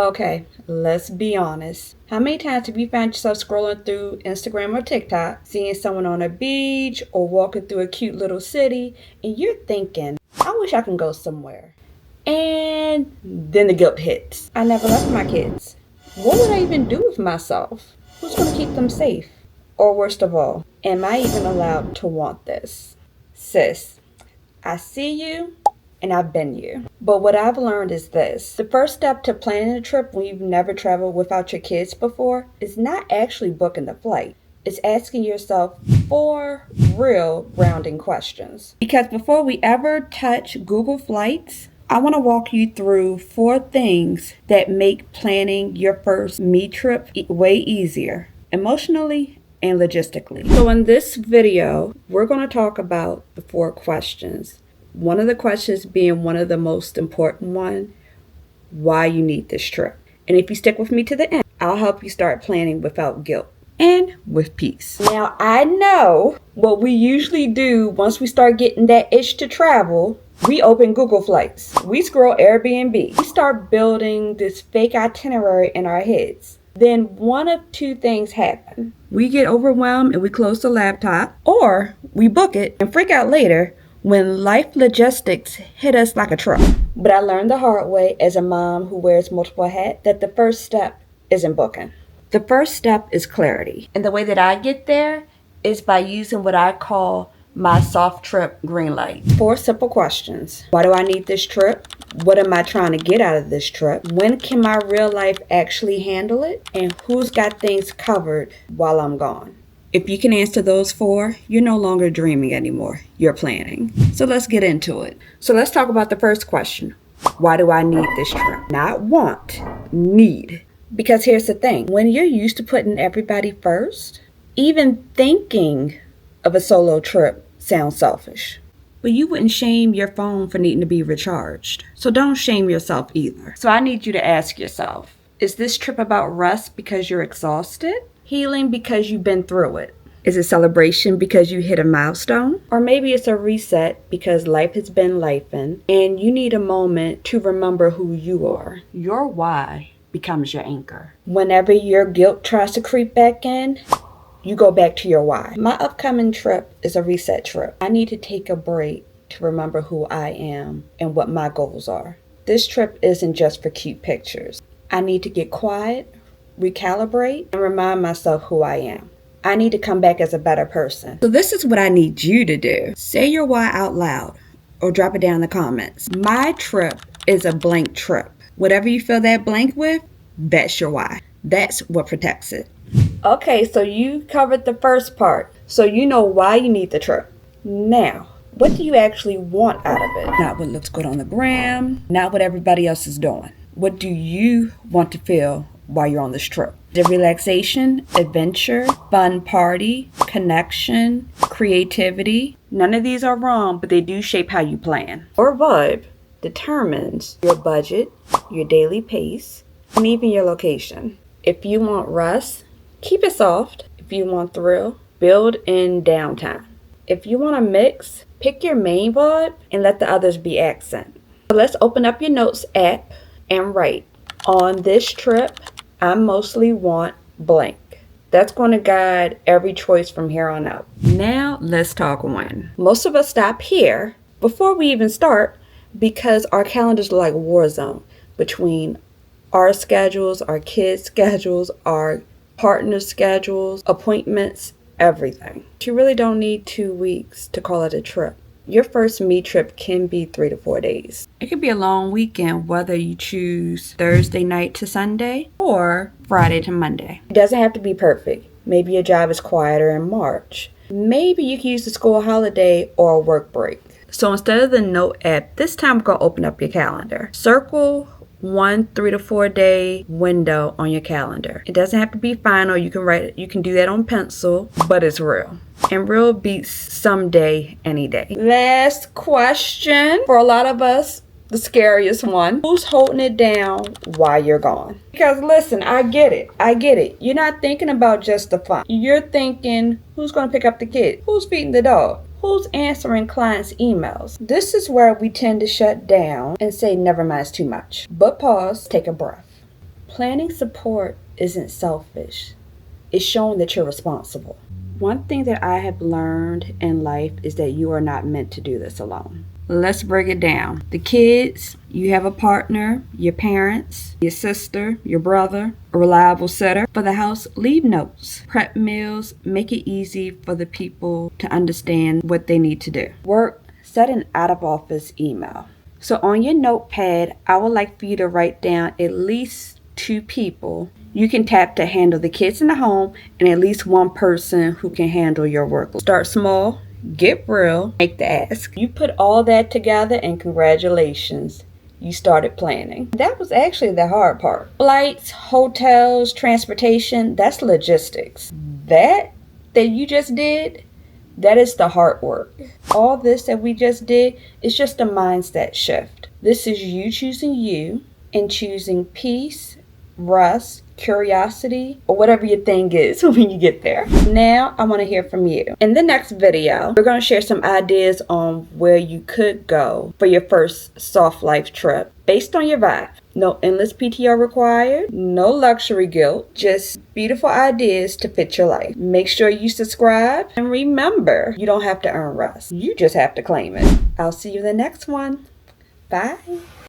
Okay, let's be honest. How many times have you found yourself scrolling through Instagram or TikTok, seeing someone on a beach or walking through a cute little city, and you're thinking, I wish I can go somewhere. And then the guilt hits. I never left my kids. What would I even do with myself? Who's going to keep them safe? Or worst of all, am I even allowed to want this? Sis, I see you. And I've been you. But what I've learned is this. The first step to planning a trip when you've never traveled without your kids before is not actually booking the flight. It's asking yourself 4 real grounding questions. Because before we ever touch Google Flights, I want to walk you through 4 things that make planning your first me trip way easier, emotionally and logistically. So in this video, we're going to talk about the 4 questions. One of the questions being one of the most important one, why you need this trip. And if you stick with me to the end, I'll help you start planning without guilt and with peace. Now, I know what we usually do once we start getting that itch to travel. We open Google Flights. We scroll Airbnb. We start building this fake itinerary in our heads. Then one of 2 things happen. We get overwhelmed and we close the laptop, or we book it and freak out later when life logistics hit us like a truck. But I learned the hard way as a mom who wears multiple hats that the first step isn't booking. The first step is clarity. And the way that I get there is by using what I call my soft trip green light. 4 simple questions. Why do I need this trip? What am I trying to get out of this trip? When can my real life actually handle it? And who's got things covered while I'm gone? If you can answer those 4, you're no longer dreaming anymore. You're planning. So let's get into it. So let's talk about the first question. Why do I need this trip? Not want, need. Because here's the thing. When you're used to putting everybody first, even thinking of a solo trip sounds selfish. But you wouldn't shame your phone for needing to be recharged. So don't shame yourself either. So I need you to ask yourself, is this trip about rest because you're exhausted? Healing because you've been through it? Is it celebration because you hit a milestone? Or maybe it's a reset because life has been lifing and you need a moment to remember who you are. Your why becomes your anchor. Whenever your guilt tries to creep back in, you go back to your why. My upcoming trip is a reset trip. I need to take a break to remember who I am and what my goals are. This trip isn't just for cute pictures. I need to get quiet, recalibrate, and remind myself who I am. I need to come back as a better person. So this is what I need you to do. Say your why out loud or drop it down in the comments. My trip is a blank trip. Whatever you fill that blank with, that's your why. That's what protects it. Okay, so you covered the first part. So you know why you need the trip. Now, what do you actually want out of it? Not what looks good on the gram, not what everybody else is doing. What do you want to feel while you're on this trip? The relaxation, adventure, fun party, connection, creativity. None of these are wrong, but they do shape how you plan. Your vibe determines your budget, your daily pace, and even your location. If you want rest, keep it soft. If you want thrill, build in downtime. If you want a mix, pick your main vibe and let the others be accent. So let's open up your notes app and write. On this trip, I mostly want blank. That's going to guide every choice from here on out. Now, let's talk when. Most of us stop here before we even start because our calendars are like a war zone between our schedules, our kids' schedules, our partner schedules, appointments, everything. You really don't need 2 weeks to call it a trip. Your first me trip can be 3 to 4 days. It could be a long weekend, whether you choose Thursday night to Sunday or Friday to Monday. It doesn't have to be perfect. Maybe your job is quieter in March. Maybe you can use the school holiday or a work break. So instead of the note app, this time we're going to open up your calendar. Circle 1 3 to 4 day window on your calendar. It doesn't have to be final. You can write it. You can do that on pencil, but it's real. And real beats someday, any day. Last question for a lot of us, the scariest one. Who's holding it down while you're gone? Because listen, I get it. You're not thinking about just the fun. You're thinking, who's going to pick up the kid? Who's feeding the dog? Who's answering clients' emails? This is where we tend to shut down and say, never mind, it's too much. But pause, take a breath. Planning support isn't selfish. It's showing that you're responsible. One thing that I have learned in life is that you are not meant to do this alone. Let's break it down. The kids, you have a partner, your parents, your sister, your brother, a reliable sitter. For the house, leave notes, prep meals, make it easy for the people to understand what they need to do. Work, set an out-of-office email. So on your notepad, I would like for you to write down at least 2 people you can tap to handle the kids in the home and at least 1 person who can handle your work. Start small. Get real, make the ask. You put all that together and congratulations, you started planning. That was actually the hard part. Flights, hotels, transportation, that's logistics. That you just did, that is the hard work. All this that we just did is just a mindset shift. This is you choosing you and choosing peace, rest, curiosity, or whatever your thing is when you get there. Now I want to hear from you. In the next video, we're going to share some ideas on where you could go for your first soft life trip based on your vibe. No endless PTO required, no luxury guilt, just beautiful ideas to fit your life. Make sure you subscribe, and remember, you don't have to earn rest. You just have to claim it. I'll see you in the next one. Bye.